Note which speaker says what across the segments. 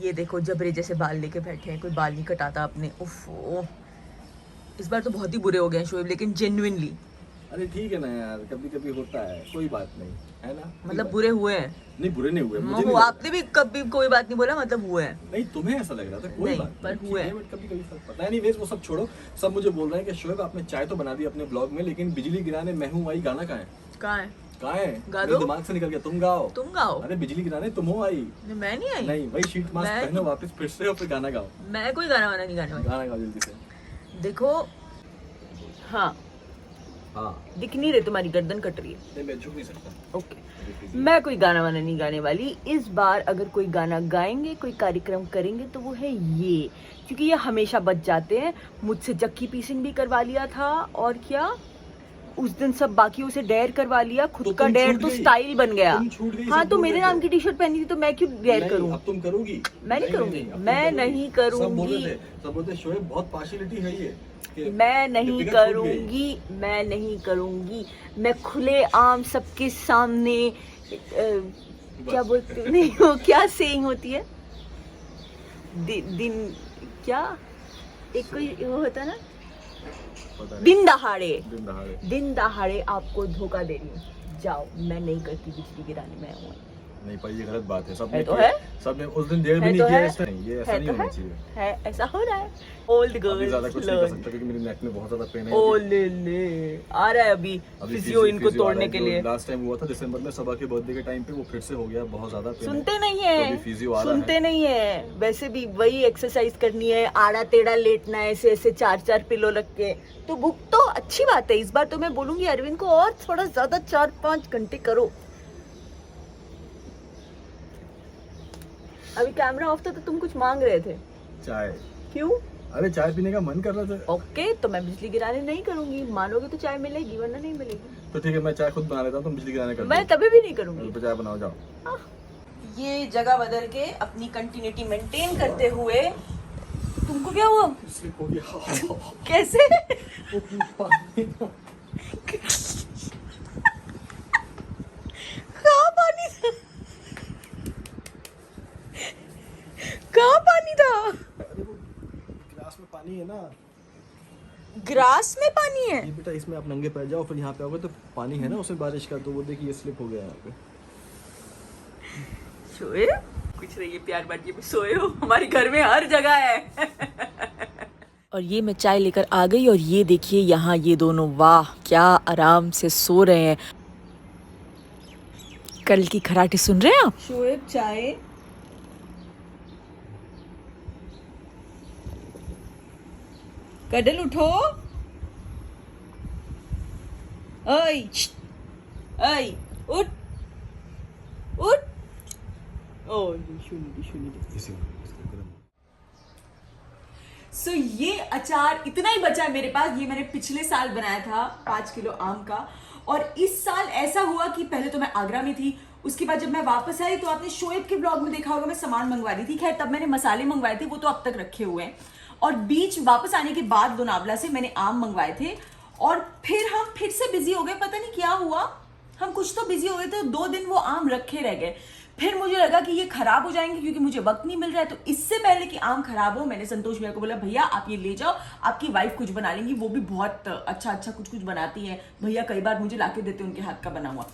Speaker 1: ये देखो जबरे जैसे बाल लेके बैठे हैं, कोई बाल नहीं कटाता अपने। उफ, इस बार तो बहुत ही बुरे हो गए हैं शोएब, लेकिन जेन्युइनली।
Speaker 2: अरे ठीक है ना यार, कभी कभी होता है, कोई बात नहीं है ना।
Speaker 1: मतलब बुरे हुए हैं?
Speaker 2: नहीं बुरे नहीं हुए, मुझे नहीं
Speaker 1: आपने भी कभी कोई बात नहीं बोला, मतलब हुए हैं?
Speaker 2: नहीं, तुम्हें ऐसा लग रहा था, कोई
Speaker 1: नहीं,
Speaker 2: बात
Speaker 1: पर
Speaker 2: नहीं,
Speaker 1: हुए
Speaker 2: ठीक है, बट कभी कभी फर्क पड़ता है। नहीं, वो सब छोड़ो। सब मुझे बोल रहे हैं कि शोएब आपने चाय तो बना दी अपने ब्लॉग में, लेकिन बिजली गिराने मैं हूँ आई गाना कहाँ है? कहाँ है?
Speaker 1: गा
Speaker 2: मेरे
Speaker 1: दो।
Speaker 2: दिमाग से निकल गया, तुम गाओ।
Speaker 1: तुम गाओ?
Speaker 2: अरे बिजली गिराने तुम हो आई।
Speaker 1: मैं नहीं आई।
Speaker 2: नहीं, वही शीट मास्क पहनो वापस फिर से और फिर गाना गाओ।
Speaker 1: मैं कोई गाना वाना नहीं गाने वाली।
Speaker 2: गाना गाओ जल्दी से।
Speaker 1: देखो, हाँ दिख नहीं रही, तुम्हारी गर्दन कट रही है।
Speaker 2: नहीं, मैं झुक नहीं सकता।
Speaker 1: ओके, मैं कोई गाना वाना नहीं गाने वाली इस बार। अगर कोई गाना गाएंगे, कोई कार्यक्रम करेंगे तो वो है ये, क्योंकि ये हमेशा बच जाते हैं। मुझसे जक्की पीसिंग भी करवा लिया था, और क्या उस दिन सब बाकियों से डेयर करवा लिया, खुद
Speaker 2: तो
Speaker 1: का डेयर तो स्टाइल बन गया। हाँ, तो मेरे नाम की टी शर्ट पहनी थी तो मैं क्यों डेयर करूँ?
Speaker 2: अब तुम करोगी?
Speaker 1: मैं नहीं करूंगी, मैं नहीं करूंगी।
Speaker 2: सब बोलते शोएब बहुत पार्शियलिटी है ये।
Speaker 1: मैं नहीं करूंगी, मैं नहीं करूंगी। मैं खुले आम सबके सामने क्या बोलते नहीं, वो क्या सेइंग होती है, दिन क्या एक कोई वो होता ना, दिन दहाड़े आपको धोखा दे रही हूँ। जाओ, मैं नहीं करती बिजली गिराने में हूँ।
Speaker 2: नहीं पर ये गलत बात है। सबने
Speaker 1: तो है,
Speaker 2: सबने उस दिन देर भी नहीं किया। ऐसा नहीं, ये ऐसा नहीं होना चाहिए।
Speaker 1: है ऐसा हो रहा है। ओल्ड गर्ल्स
Speaker 2: ज्यादा कुछ नहीं कर सकता क्योंकि मेरी नेक में बहुत ज्यादा पेन है।
Speaker 1: ओ ले आ रहा है अभी फिजियो इनको तोड़ने के लिए।
Speaker 2: लास्ट टाइम हुआ था दिसंबर में सबा के बर्थडे के टाइम पे, वो फिर से हो गया बहुत ज्यादा पेन।
Speaker 1: सुनते नहीं है,
Speaker 2: सुनते
Speaker 1: नहीं है। वैसे भी वही एक्सरसाइज करनी है, आड़ा टेढ़ा लेटना है, ऐसे ऐसे 4-4 पिलो रख के। तो भूख तो अच्छी बात है। इस बार तो मैं बोलूंगी अरविंद को और थोड़ा ज्यादा 4-5 घंटे करो। अभी कैमरा ऑफ था तो तुम कुछ मांग रहे थे।
Speaker 2: चाय।
Speaker 1: क्यों?
Speaker 2: अरे चाय पीने का मन कर रहा था।
Speaker 1: ओके, तो मैं बिजली गिराने नहीं करूंगी। मानोगे तो चाय मिलेगी, वरना नहीं मिलेगी।
Speaker 2: तो ठीक है, मैं चाय खुद बना लेता हूँ, तुम बिजली गिराने कर।
Speaker 1: मैं तभी भी नहीं करूंगी।
Speaker 2: तो चाय बनाओ, जाओ।
Speaker 1: ये जगह बदल के अपनी कंटिन्यूटी मेंटेन करते हुए। तुमको क्या हुआ?
Speaker 2: स्लिप हो गया।
Speaker 1: कैसे? कहाँ पानी था? कहाँ पानी था?
Speaker 2: ग्लास में पानी है ना।
Speaker 1: ग्रास में पानी है?
Speaker 2: ये बेटा, इसमें आप नंगे पैर जाओ, फिर यहाँ पे आओगे तो पानी है ना उसमें बारिश का, तो वो देखिए स्लिप हो गया यहाँ पे।
Speaker 1: सोए कुछ नहीं, ये प्यार बांटिए में सोए हो। हमारे घर में हर जगह है। और ये मैं चाय लेकर आ गई, और ये देखिए यहाँ ये दोनों, वाह क्या आराम से सो रहे हैं। कल की खराटे सुन रहे हैं आप? शोएब चाय। कडल उठो। ओए ओए, उठ उठ। ओ सो ये अचार इतना ही बचा है मेरे पास। ये मैंने पिछले साल बनाया था 5 किलो आम का। और इस साल ऐसा हुआ कि पहले तो मैं आगरा में थी, उसके बाद जब मैं वापस आई तो आपने शोएब के ब्लॉग में देखा होगा मैं सामान मंगवा रही थी। खैर तब मैंने मसाले मंगवाए थे, वो तो अब तक रखे हुए हैं। और बीच वापस आने के बाद लोनावला से मैंने आम मंगवाए थे, और फिर हम फिर से बिजी हो गए। पता नहीं क्या हुआ, हम कुछ तो बिजी हो गए थे। 2 दिन वो आम रखे रह गए। फिर मुझे लगा कि ये खराब हो जाएंगे क्योंकि मुझे वक्त नहीं मिल रहा है। तो इससे पहले कि आम खराब हो, मैंने संतोष भैया को बोला भैया आप ये ले जाओ, आपकी वाइफ कुछ बना लेंगी, वो भी बहुत अच्छा अच्छा कुछ कुछ बनाती है। भैया कई बार मुझे लाके देते उनके हाथ का बना हुआ।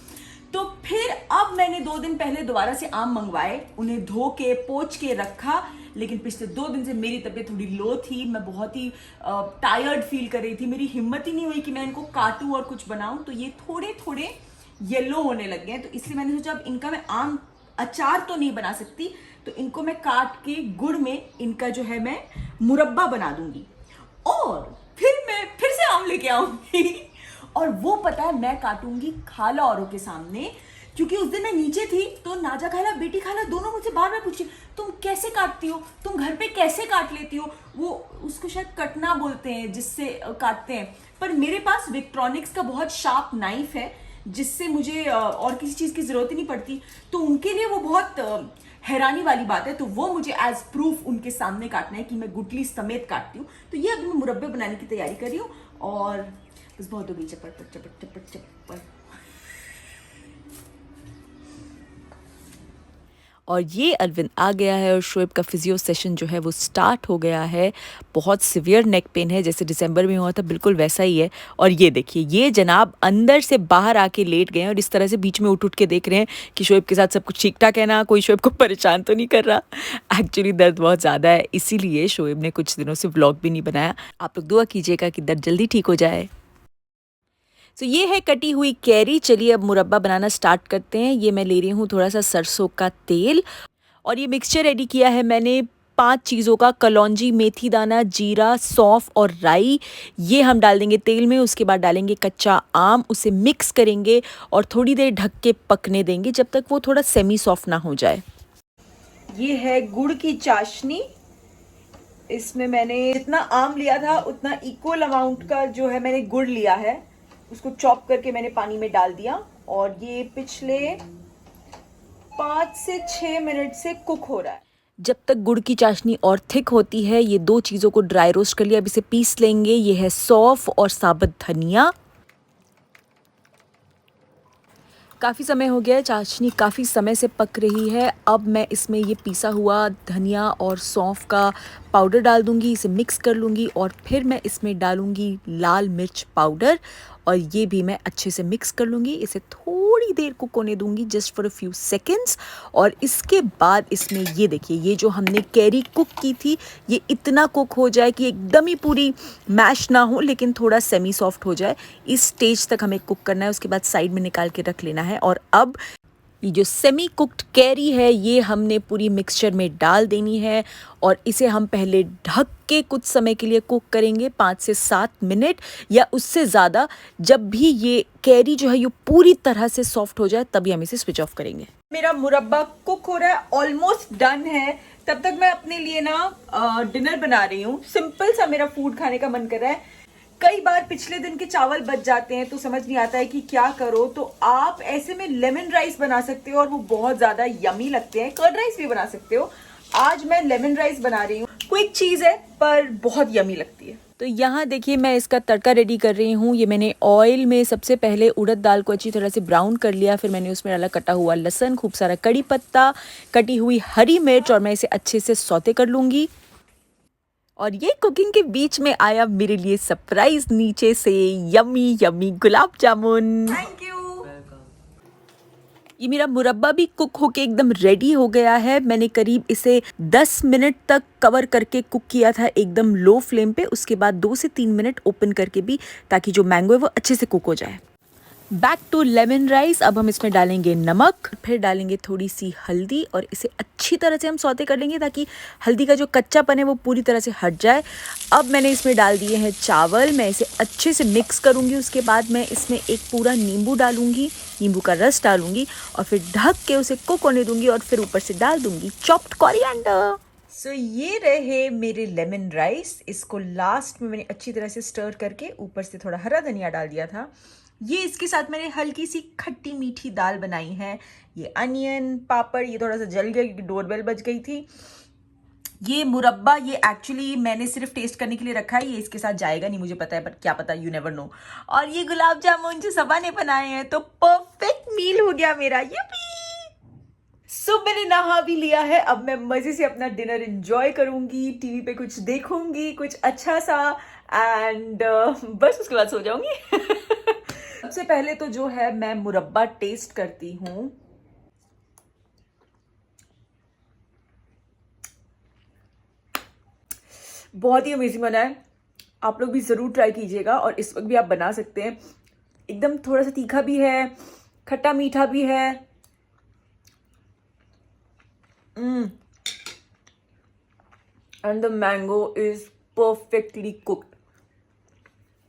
Speaker 1: तो फिर अब मैंने 2 दिन पहले दोबारा से आम मंगवाए, उन्हें धो के पोंछ के रखा। लेकिन पिछले 2 दिन से मेरी तबीयत थोड़ी लो थी, मैं बहुत ही टायर्ड फील कर रही थी। मेरी हिम्मत ही नहीं हुई कि मैं इनको काटूं और कुछ बनाऊं। तो ये थोड़े थोड़े येलो होने लग गए, तो इसलिए मैंने सोचा अब इनका मैं आम अचार तो नहीं बना सकती, तो इनको मैं काट के गुड़ में इनका जो है मैं मुरब्बा बना दूंगी। और फिर मैं फिर से आम लेके आऊंगी, और वो पता है मैं काटूंगी खाला औरों के सामने। क्योंकि उस दिन मैं नीचे थी तो नाजा खाला, बेटी खाला दोनों मुझसे बार बार पूछे तुम कैसे काटती हो, तुम घर पे कैसे काट लेती हो। वो उसको शायद कटना बोलते हैं जिससे काटते हैं, पर मेरे पास विक्ट्रॉनिक्स का बहुत शार्प नाइफ है जिससे मुझे और किसी चीज की जरूरत ही नहीं पड़ती। तो उनके लिए वो बहुत हैरानी वाली बात है। तो वो मुझे एज प्रूफ उनके सामने काटना है कि मैं गुटली समेत काटती हूँ। तो ये अभी मैं मुरब्बे बनाने की तैयारी कर रही हूँ, और बस बहुत हो गई चपट चपट चपट चपट।
Speaker 3: और ये अरविंद आ गया है और शोएब का फिजियो सेशन जो है वो स्टार्ट हो गया है। बहुत सिवियर नेक पेन है, जैसे दिसंबर में हुआ था बिल्कुल वैसा ही है। और ये देखिए, ये जनाब अंदर से बाहर आके लेट गए हैं और इस तरह से बीच में उठ के देख रहे हैं कि शोएब के साथ सब कुछ ठीक ठाक है ना, कोई शोएब को परेशान तो नहीं कर रहा। एक्चुअली दर्द बहुत ज़्यादा है, इसीलिए शोएब ने कुछ दिनों से व्लॉग भी नहीं बनाया। आप लोग दुआ कीजिएगा कि दर्द जल्दी ठीक हो जाए। तो ये है कटी हुई कैरी। चलिए अब मुरब्बा बनाना स्टार्ट करते हैं। ये मैं ले रही हूँ थोड़ा सा सरसों का तेल और ये मिक्सचर रेडी किया है मैंने 5 चीज़ों का, कलौंजी, मेथी दाना, जीरा, सौंफ और राई। ये हम डाल देंगे तेल में। उसके बाद डालेंगे कच्चा आम, उसे मिक्स करेंगे और थोड़ी देर ढक के पकने देंगे जब तक वो थोड़ा सेमी सॉफ्ट ना हो जाए।
Speaker 1: ये है गुड़ की चाशनी। इसमें मैंने जितना आम लिया था उतना इक्वल अमाउंट का जो है मैंने गुड़ लिया है, उसको चॉप करके मैंने पानी में डाल दिया और ये पिछले 5 से 6 मिनट से कुक हो रहा है।
Speaker 3: जब तक गुड़ की चाशनी और थिक होती है, ये 2 चीज़ों को ड्राई रोस्ट कर लिया। अब इसे पीस लेंगे। ये है सौंफ और साबुत धनिया। काफ़ी समय हो गया है, चाशनी काफ़ी समय से पक रही है। अब मैं इसमें ये पिसा हुआ धनिया और सौंफ का पाउडर डाल दूंगी, इसे मिक्स कर लूँगी और फिर मैं इसमें डालूँगी लाल मिर्च पाउडर और ये भी मैं अच्छे से मिक्स कर लूँगी। इसे थोड़ी देर कुक होने दूँगी, just for a few seconds. और इसके बाद इसमें ये देखिए, ये जो हमने कैरी कुक की थी ये इतना कुक हो जाए कि एकदम ही पूरी मैश ना हो लेकिन थोड़ा सेमी सॉफ्ट हो जाए। इस स्टेज तक हमें कुक करना है। उसके बाद साइड में निकाल के रख लेना है। और अब ये जो सेमी कुक्ड कैरी है ये हमने पूरी मिक्सचर में डाल देनी है और इसे हम पहले ढक के कुछ समय के लिए कुक करेंगे, 5 से 7 मिनट या उससे ज़्यादा। जब भी ये कैरी जो है ये पूरी तरह से सॉफ्ट हो जाए तभी हम इसे स्विच ऑफ करेंगे।
Speaker 1: मेरा मुरब्बा कुक हो रहा है, ऑलमोस्ट डन है। तब तक मैं अपने लिए ना डिनर बना रही हूँ। सिंपल सा मेरा फूड खाने का मन कर रहा है। कई बार पिछले दिन के चावल बच जाते हैं तो समझ नहीं आता है कि क्या करो, तो आप ऐसे में लेमन राइस बना सकते हो और वो बहुत ज्यादा यमी लगते हैं। कर्ड राइस भी बना सकते हो। आज मैं लेमन राइस बना रही हूँ। क्विक चीज है पर बहुत यमी लगती है।
Speaker 3: तो यहाँ देखिए मैं इसका तड़का रेडी कर रही हूँ। ये मैंने ऑयल में सबसे पहले उड़द दाल को अच्छी तरह से ब्राउन कर लिया, फिर मैंने उसमें डाला कटा हुआ लहसुन, खूब सारा कड़ी पत्ता, कटी हुई हरी मिर्च और मैं इसे अच्छे से सौते कर लूँगी। और ये कुकिंग के बीच में आया मेरे लिए सरप्राइज नीचे से yummy yummy gulab jamun.
Speaker 1: Thank you.
Speaker 3: ये मेरा मुरब्बा भी कुक होके एकदम रेडी हो गया है। मैंने करीब इसे 10 मिनट तक कवर करके कुक किया था एकदम लो फ्लेम पे। उसके बाद 2 से 3 मिनट ओपन करके भी, ताकि जो मैंगो है वो अच्छे से कुक हो जाए। Back to lemon rice. अब हम इसमें डालेंगे नमक, फिर डालेंगे थोड़ी सी हल्दी और इसे अच्छी तरह से हम सौते कर लेंगे ताकि हल्दी का जो कच्चापन है वो पूरी तरह से हट जाए। अब मैंने इसमें डाल दिए हैं चावल। मैं इसे अच्छे से मिक्स करूंगी। उसके बाद मैं इसमें एक पूरा नींबू डालूंगी, नींबू का रस डालूंगी और फिर ढक के उसे कुक होने दूंगी और फिर ऊपर से डाल दूंगी चॉप्ड कोरिएंडर।
Speaker 1: सो ये रहे मेरे लेमन राइस। इसको लास्ट में मैंने अच्छी तरह से स्टर करके ऊपर से थोड़ा हरा धनिया डाल दिया था। ये इसके साथ मैंने हल्की सी खट्टी मीठी दाल बनाई है। ये अनियन पापड़, ये थोड़ा सा जल गया क्योंकि डोरबेल बज गई थी। ये मुरब्बा ये एक्चुअली मैंने सिर्फ टेस्ट करने के लिए रखा है, ये इसके साथ जाएगा नहीं मुझे पता है, पर क्या पता, यू नेवर नो। और ये गुलाब जामुन जो सबा ने बनाए हैं, तो परफेक्ट मील हो गया मेरा। यप्पी। सो मैंने नहा भी लिया है। अब मैं मजे से अपना डिनर एंजॉय करूंगी, टीवी पे कुछ देखूंगी कुछ अच्छा सा एंड बस उसके बाद सो जाऊंगी। सबसे पहले तो जो है मैं मुरब्बा टेस्ट करती हूँ। बहुत ही अमेजिंग बना है। आप लोग भी जरूर ट्राई कीजिएगा और इस वक्त भी आप बना सकते हैं। एकदम थोड़ा सा तीखा भी है, खट्टा मीठा भी है। And the mango is perfectly cooked.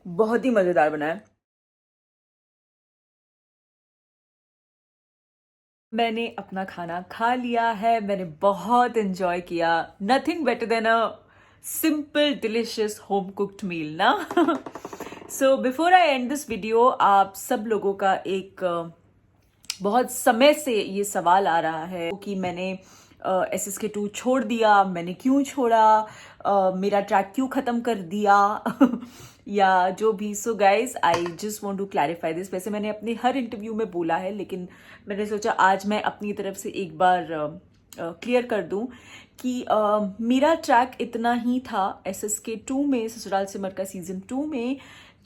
Speaker 1: बहुत ही मजेदार बना है। मैंने अपना खाना खा लिया है। मैंने बहुत एंजॉय किया। Nothing better than a simple delicious home cooked meal ना। So before I end this video, आप सब लोगों का एक बहुत समय से ये सवाल आ रहा है कि मैंने SSK2 छोड़ दिया, मैंने क्यों छोड़ा, मेरा ट्रैक क्यों ख़त्म कर दिया या जो भी। So guys, I just want to clarify this. वैसे मैंने अपने हर इंटरव्यू में बोला है, लेकिन मैंने सोचा आज मैं अपनी तरफ से एक बार
Speaker 3: क्लियर कर दूं कि मेरा ट्रैक इतना ही था SSK 2 में, ससुराल सिमर का सीजन 2 में।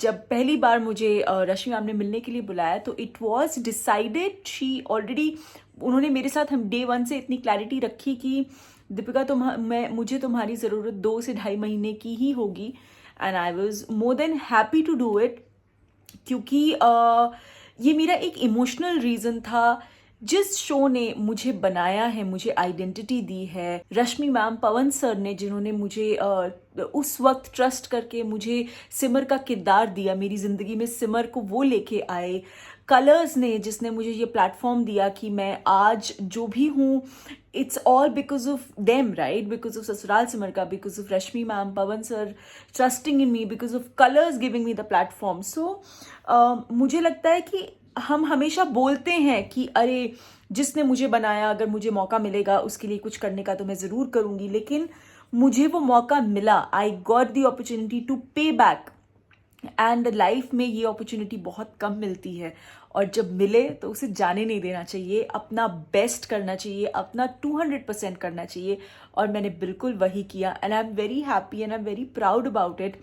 Speaker 3: जब पहली बार मुझे रश्मि मैम ने मिलने के लिए बुलाया तो it was decided, she already, उन्होंने मेरे साथ हम डे 1 से इतनी क्लैरिटी रखी कि दीपिका मुझे तुम्हारी ज़रूरत 2 से 2.5 महीने की ही होगी। And I was more than happy to do it, क्योंकि ये मेरा एक इमोशनल रीज़न था। जिस शो ने मुझे बनाया है, मुझे आइडेंटिटी दी है, रश्मि मैम, पवन सर ने, जिन्होंने मुझे उस वक्त ट्रस्ट करके मुझे सिमर का किरदार दिया, मेरी ज़िंदगी में सिमर को वो लेके आए, कलर्स ने, जिसने मुझे ये प्लेटफॉर्म दिया कि मैं आज जो भी हूँ, it's all because of them, right? Because of Sasural Simar Ka, because of Rashmi ma'am, Pavan sir trusting in me, because of Colors giving me the platform. So मुझे लगता है कि हम हमेशा बोलते हैं कि अरे जिसने मुझे बनाया, अगर मुझे मौका मिलेगा उसके लिए कुछ करने का तो मैं ज़रूर करूँगी, लेकिन मुझे वो मौका मिला। I got the opportunity to pay back, and life में ये अपॉर्चुनिटी बहुत कम मिलती है, और जब मिले तो उसे जाने नहीं देना चाहिए, अपना बेस्ट करना चाहिए, अपना 200% करना चाहिए, और मैंने बिल्कुल वही किया। And I am very happy and I am very proud about it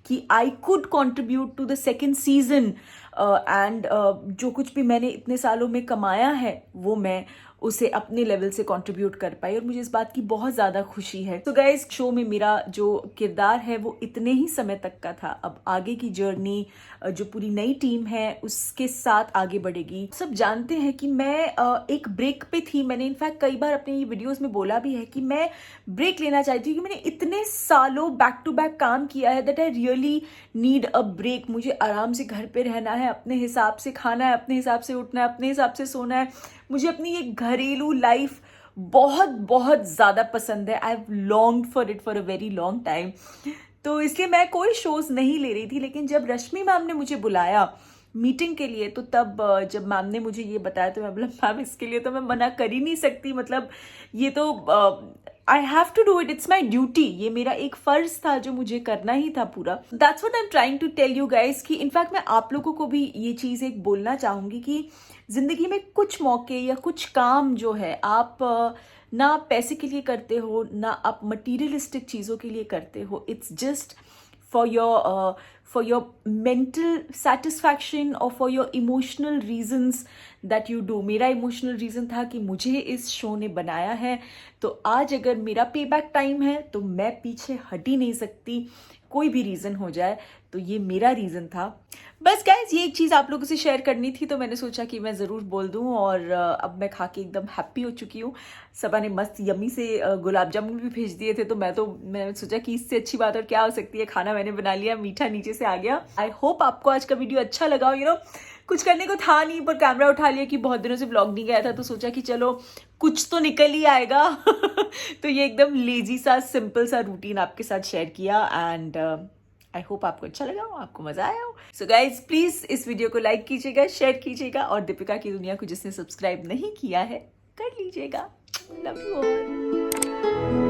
Speaker 3: कि I could contribute to the second season, and जो कुछ भी मैंने इतने सालों में कमाया है वो मैं उसे अपने लेवल से कंट्रीब्यूट कर पाई, और मुझे इस बात की बहुत ज़्यादा खुशी है। तो गाइस, शो में मेरा जो किरदार है वो इतने ही समय तक का था। अब आगे की जर्नी जो पूरी नई टीम है उसके साथ आगे बढ़ेगी। सब जानते हैं कि मैं एक ब्रेक पे थी। मैंने इनफैक्ट कई बार अपने ये वीडियोस में बोला भी है कि मैं ब्रेक लेना चाहती हूँ, कि मैंने इतने सालों बैक टू बैक काम किया है that I really need a break. मुझे आराम से घर पे रहना है, अपने हिसाब से खाना है, अपने हिसाब से उठना है, अपने हिसाब से सोना है। मुझे अपनी ये घरेलू लाइफ बहुत बहुत ज़्यादा पसंद है। I have longed for it for a very long time. तो इसलिए मैं कोई शोज़ नहीं ले रही थी, लेकिन जब रश्मि मैम ने मुझे बुलाया मीटिंग के लिए, तो तब जब मैम ने मुझे ये बताया तो मैं बोला मैम इसके लिए तो मैं मना कर ही नहीं सकती, मतलब ये तो I have to do it, it's my duty, ये मेरा एक फर्ज था जो मुझे करना ही था पूरा। That's what I am trying to tell you guys, कि इनफैक्ट मैं आप लोगों को भी ये चीज़ एक बोलना चाहूँगी कि ज़िंदगी में कुछ मौके या कुछ काम जो है आप ना आप पैसे के लिए करते हो, ना आप मटीरियलिस्टिक चीज़ों के लिए करते हो, it's just for your mental satisfaction or for your emotional reasons that you do. मेरा इमोशनल रीज़न था कि मुझे इस शो ने बनाया है, तो आज अगर मेरा पे बैक टाइम है तो मैं पीछे हट ही नहीं सकती, कोई भी रीज़न हो जाए। तो ये मेरा रीज़न था। बस गाइज, ये एक चीज़ आप लोगों से शेयर करनी थी, तो मैंने सोचा कि मैं ज़रूर बोल दूं। और अब मैं खा के एकदम हैप्पी हो चुकी हूँ। सबा ने मस्त यम्मी से गुलाब जामुन भी भेज दिए थे, तो मैंने सोचा कि इससे अच्छी बात और क्या हो सकती है। खाना मैंने बना लिया, मीठा नीचे से आ गया। आई होप आपको आज का वीडियो अच्छा लगा हो। कुछ करने को था नहीं, पर कैमरा उठा लिया कि बहुत दिनों से व्लॉग नहीं गया था, तो सोचा कि चलो कुछ तो निकल ही आएगा। तो ये एकदम लेजी सा सिंपल सा रूटीन आपके साथ शेयर किया, एंड आई होप आपको अच्छा लगा हो, आपको मजा आया हो। सो गाइज, प्लीज इस वीडियो को लाइक कीजिएगा, शेयर कीजिएगा, और दीपिका की दुनिया को जिसने सब्सक्राइब नहीं किया है कर लीजिएगा। Love you all.